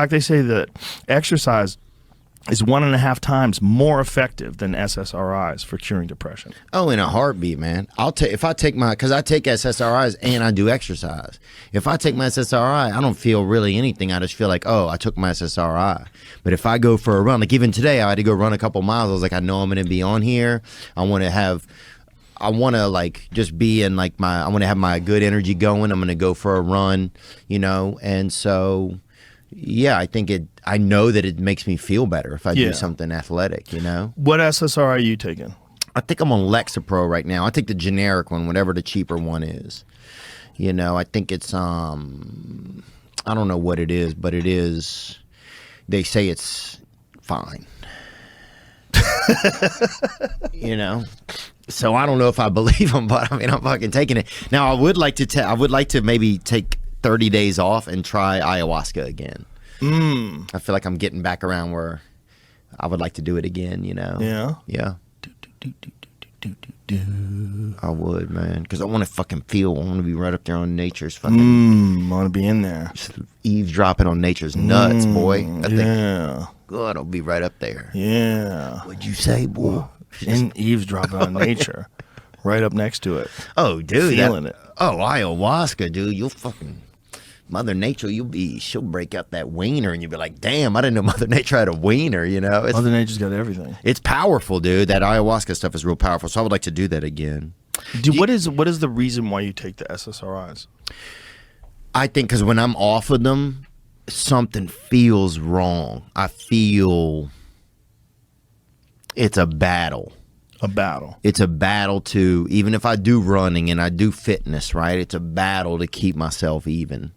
fact, they say that exercise is 1.5 times more effective than SSRIs for curing depression. Oh, in a heartbeat, man. If I take because I take SSRIs and I do exercise. If I take my SSRI, I don't feel really anything. I just feel like, oh, I took my SSRI. But if I go for a run, like even today, I had to go run a couple miles. I was like, I know I'm going to be on here. I want to like just be in like I want to have my good energy going. I'm going to go for a run, and so. Yeah, I know that it makes me feel better if I do something athletic, What SSRI are you taking? I think I'm on Lexapro right now. I take the generic one, whatever the cheaper one is. I think it's, I don't know what it is, but it is, they say it's fine. So I don't know if I believe them, but I mean, I'm fucking taking it. Now, I would like to maybe take 30 days off and try ayahuasca again. I feel like I'm getting back around where I would like to do it again, Yeah? Yeah. I would, man, because I want to fucking feel. I want to be right up there on nature's fucking. I want to be in there. Just eavesdropping on nature's nuts, boy. Yeah. God, I'll be right up there. Yeah. What'd you say, boy? In eavesdropping on nature. Right up next to it. Oh, dude. Feeling it. Oh, ayahuasca, dude. You'll fucking... Mother Nature, she'll break out that wiener and you'll be like, damn, I didn't know Mother Nature had a wiener, Mother Nature's got everything. It's powerful, dude. That ayahuasca stuff is real powerful, so I would like to do that again. What is the reason why you take the SSRIs? I think because when I'm off of them, something feels wrong. I feel it's a battle. A battle. It's a battle to, even if I do running and I do fitness, right? It's a battle to keep myself even.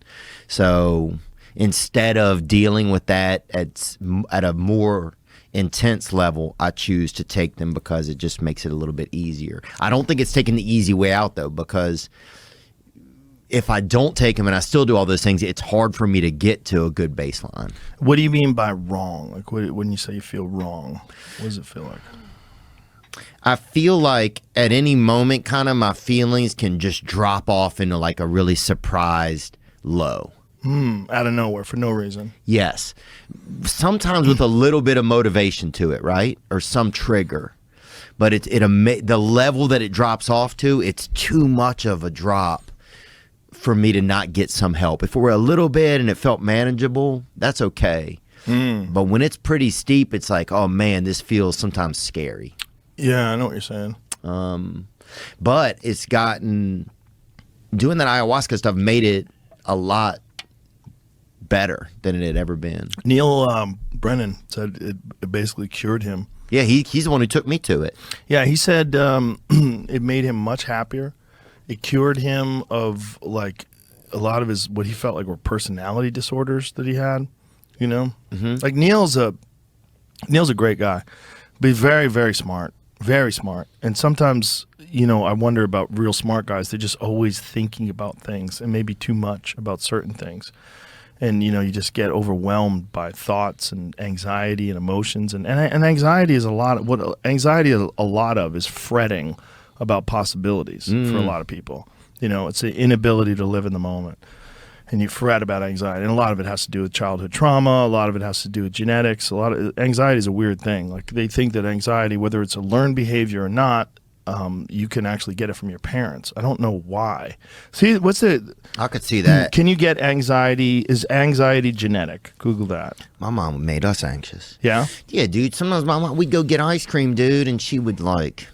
So instead of dealing with that at a more intense level, I choose to take them because it just makes it a little bit easier. I don't think it's taking the easy way out, though, because if I don't take them and I still do all those things, it's hard for me to get to a good baseline. What do you mean by wrong? Like, when you say you feel wrong, what does it feel like? I feel like at any moment, kind of my feelings can just drop off into like a really surprised low. Out of nowhere for no reason. Yes. Sometimes with a little bit of motivation to it, right? Or some trigger. But the level that it drops off to, it's too much of a drop for me to not get some help. If it were a little bit and it felt manageable, that's okay. But when it's pretty steep, it's like, oh man, this feels sometimes scary. Yeah, I know what you're saying. But it's doing that ayahuasca stuff made it a lot better than it had ever been. Neil Brennan said it basically cured him. Yeah, he's the one who took me to it. Yeah, he said it made him much happier. It cured him of like a lot of his, what he felt like were personality disorders that he had, Like Neil's a great guy, but he's very, very smart. Very smart. And sometimes, I wonder about real smart guys. They're just always thinking about things and maybe too much about certain things. And, you just get overwhelmed by thoughts and anxiety and emotions. And anxiety is a lot of is fretting about possibilities for a lot of people. It's the inability to live in the moment. And you fret about anxiety. And a lot of it has to do with childhood trauma. A lot of it has to do with genetics. Anxiety is a weird thing. Like they think that anxiety, whether it's a learned behavior or not, you can actually get it from your parents. I don't know why. See, I could see that. Can you get anxiety? Is anxiety genetic? Google that. My mom made us anxious. Yeah? Yeah, dude. Sometimes my mom, we'd go get ice cream, dude, and she's like,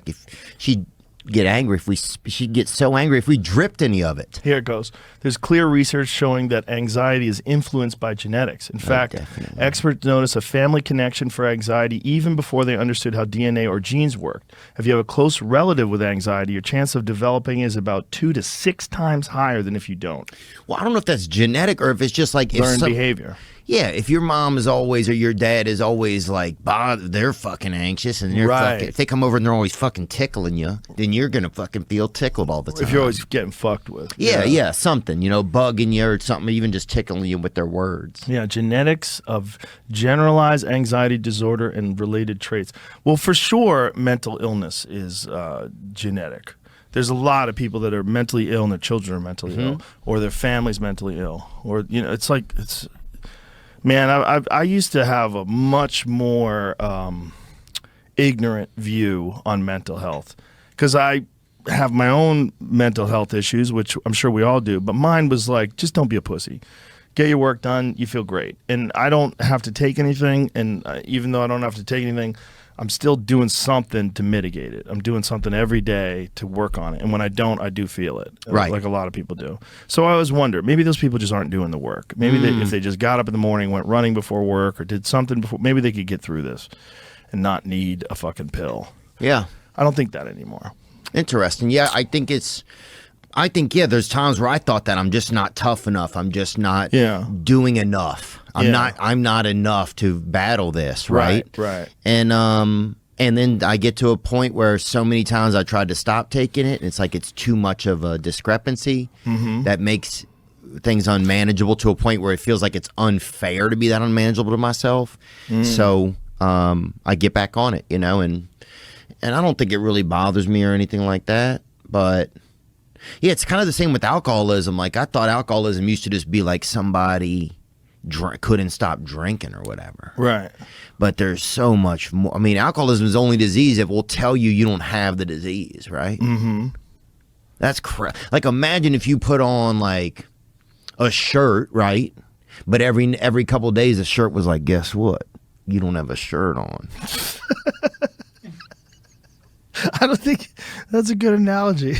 if she'd get angry she'd get so angry if we dripped any of it. Here it goes. There's clear research showing that anxiety is influenced by genetics. In fact, experts notice a family connection for anxiety even before they understood how DNA or genes worked. If you have a close relative with anxiety, your chance of developing is about 2 to 6 times higher than if you don't. Well, I don't know if that's genetic or if it's just like learned behavior. Yeah, if your mom is always, or your dad is always like, they're fucking anxious and they're fucking, if they come over and they're always fucking tickling you, then you're going to fucking feel tickled all the time. If you're always getting fucked with. Yeah, something, bugging you or something, even just tickling you with their words. Yeah, genetics of generalized anxiety disorder and related traits. Well, for sure, mental illness is genetic. There's a lot of people that are mentally ill and their children are mentally ill, or their family's mentally ill, or, it's like, Man, I used to have a much more ignorant view on mental health because I have my own mental health issues, which I'm sure we all do. But mine was like, just don't be a pussy. Get your work done. You feel great. And I don't have to take anything. And even though I don't have to take anything, I'm still doing something to mitigate it. I'm doing something every day to work on it. And when I don't, I do feel it, right, like a lot of people do. So I always wonder, maybe those people just aren't doing the work. Maybe if they just got up in the morning, went running before work, or did something before, maybe they could get through this and not need a fucking pill. Yeah. I don't think that anymore. Interesting. Yeah, I think there's times where I thought that I'm just not tough enough. I'm just not doing enough. I'm not enough to battle this, right? Right. And then I get to a point where so many times I tried to stop taking it, and it's like it's too much of a discrepancy that makes things unmanageable to a point where it feels like it's unfair to be that unmanageable to myself. So I get back on it, and I don't think it really bothers me or anything like that, but yeah, it's kind of the same with alcoholism. Like I thought alcoholism used to just be like somebody couldn't stop drinking or whatever. Right. But there's so much more. I mean, alcoholism is the only disease that will tell you don't have the disease, right? Mm-hmm. That's like imagine if you put on like a shirt, right? But every couple of days the shirt was like, guess what? You don't have a shirt on. I don't think that's a good analogy.